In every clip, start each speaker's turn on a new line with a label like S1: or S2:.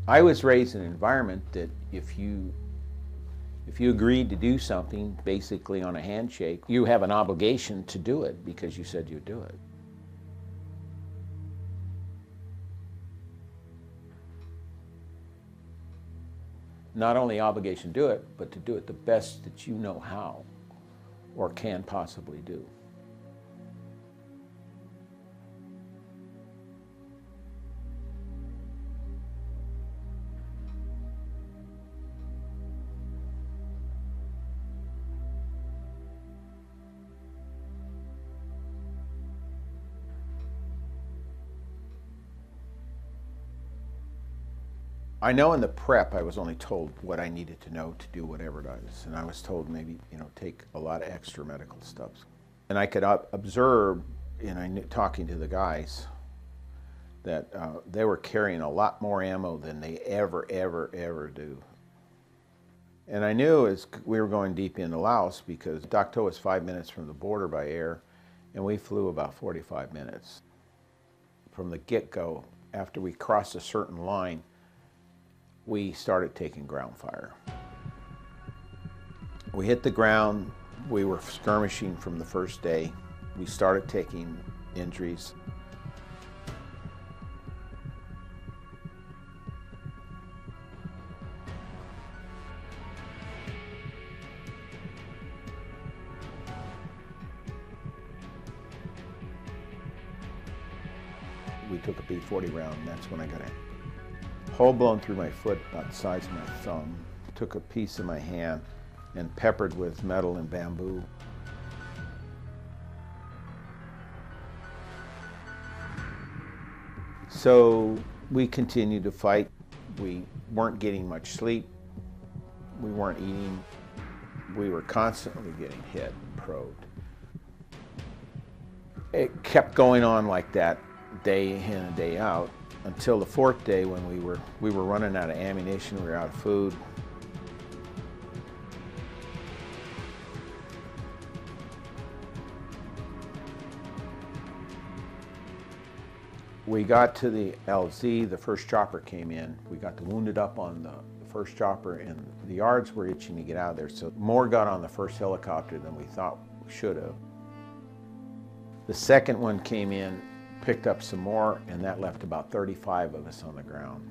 S1: I was raised in an environment that if you agreed to do something basically on a handshake, you have an obligation to do it because you said you'd do it. Not only obligation to do it, but to do it the best that you know how or can possibly do. I know in the prep I was only told what I needed to know to do whatever it was, and I was told maybe, take a lot of extra medical stuff. And I could observe, talking to the guys, that they were carrying a lot more ammo than they ever do. And I knew as we were going deep into Laos, because Dak To was 5 minutes from the border by air, and we flew about 45 minutes. From the get-go, after we crossed a certain line, we started taking ground fire. We hit the ground, we were skirmishing from the first day. We started taking injuries. We took a B-40 round, and that's when I got a hole blown through my foot about the size of my thumb. Took a piece of my hand and peppered with metal and bamboo. So we continued to fight. We weren't getting much sleep. We weren't eating. We were constantly getting hit and probed. It kept going on like that day in and day out until the fourth day, when we were running out of ammunition, we were out of food. We got to the LZ, the first chopper came in. We got the wounded up on the first chopper, and the yards were itching to get out of there, so more got on the first helicopter than we thought we should have. The second one came in, picked up some more, and that left about 35 of us on the ground.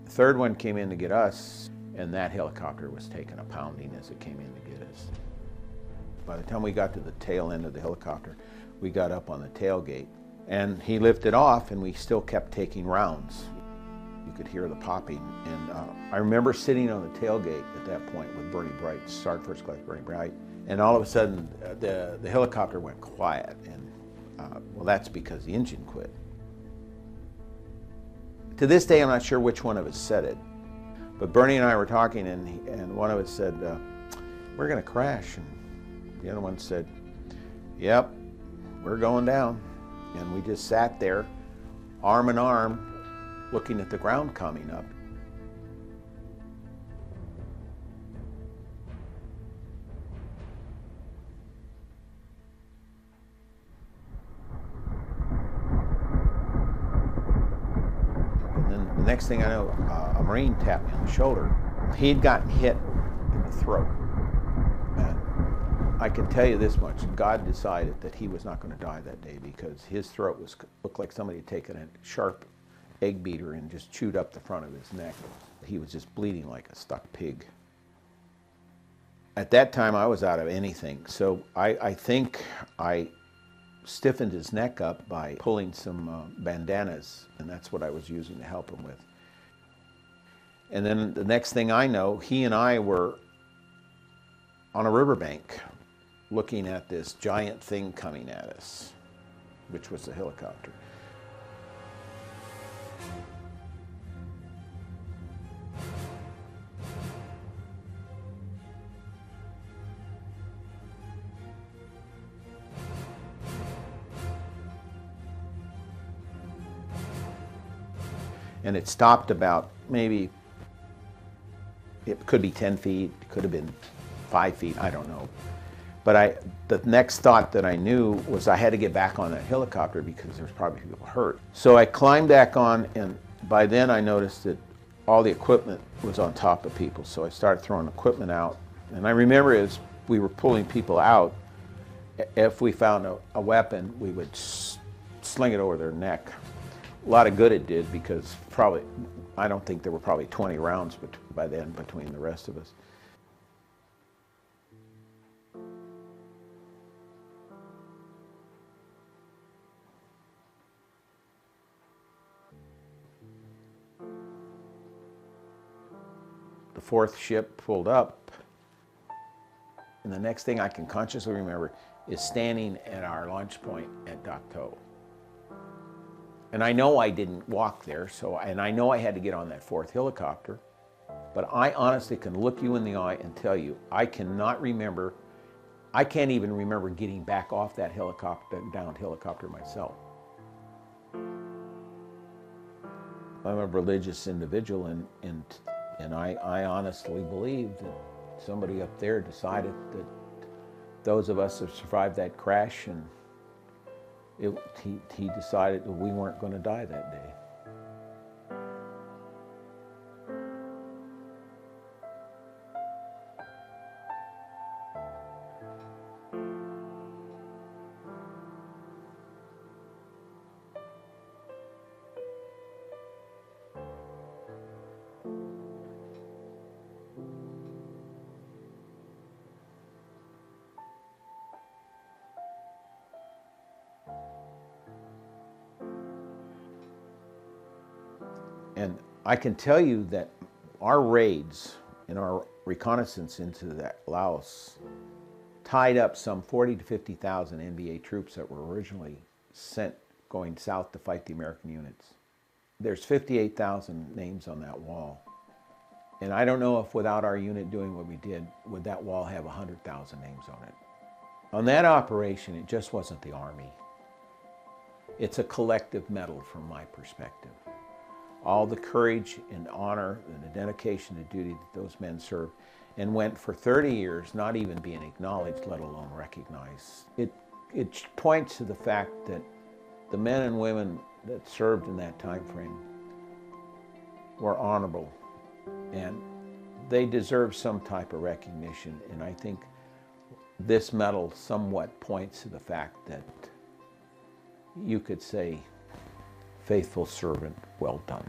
S1: The third one came in to get us, and that helicopter was taking a pounding as it came in to get us. By the time we got to the tail end of the helicopter, we got up on the tailgate, and he lifted off, and we still kept taking rounds. You could hear the popping, and I remember sitting on the tailgate at that point with Bernie Bright, Sergeant First Class Bernie Bright, and all of a sudden the helicopter went quiet, and well, that's because the engine quit. To this day, I'm not sure which one of us said it, but Bernie and I were talking, and one of us said, we're going to crash, and the other one said, yep, we're going down. And we just sat there, arm in arm, looking at the ground coming up. The next thing I know, a Marine tapped me on the shoulder. He'd gotten hit in the throat. And I can tell you this much, God decided that he was not going to die that day, because his throat looked like somebody had taken a sharp egg beater and just chewed up the front of his neck. He was just bleeding like a stuck pig. At that time, I was out of anything, so I think I stiffened his neck up by pulling some bandanas, and that's what I was using to help him with. And then the next thing I know, he and I were on a riverbank looking at this giant thing coming at us, which was the helicopter. And it stopped about maybe, it could be 10 feet, it could have been 5 feet, I don't know. But the next thought that I knew was I had to get back on that helicopter because there was probably people hurt. So I climbed back on, and by then I noticed that all the equipment was on top of people, so I started throwing equipment out. And I remember as we were pulling people out, if we found a weapon, we would sling it over their neck. A lot of good it did, because probably, I don't think there were probably 20 rounds by then between the rest of us. The fourth ship pulled up, and the next thing I can consciously remember is standing at our launch point at Dak To. And I know I didn't walk there, and I know I had to get on that fourth helicopter, but I honestly can look you in the eye and tell you, I can't even remember getting back off that downed helicopter myself. I'm a religious individual, and I honestly believe that somebody up there decided that those of us that survived that crash, and he decided that we weren't going to die that day. And I can tell you that our raids and our reconnaissance into that Laos tied up some 40 to 50,000 NBA troops that were originally sent going south to fight the American units. There's 58,000 names on that wall. And I don't know if without our unit doing what we did, would that wall have 100,000 names on it. On that operation, it just wasn't the Army. It's a collective medal from my perspective. All the courage and honor and the dedication to duty that those men served, and went for 30 years not even being acknowledged, let alone recognized. It points to the fact that the men and women that served in that time frame were honorable, and they deserve some type of recognition. And I think this medal somewhat points to the fact that you could say, faithful servant, well done.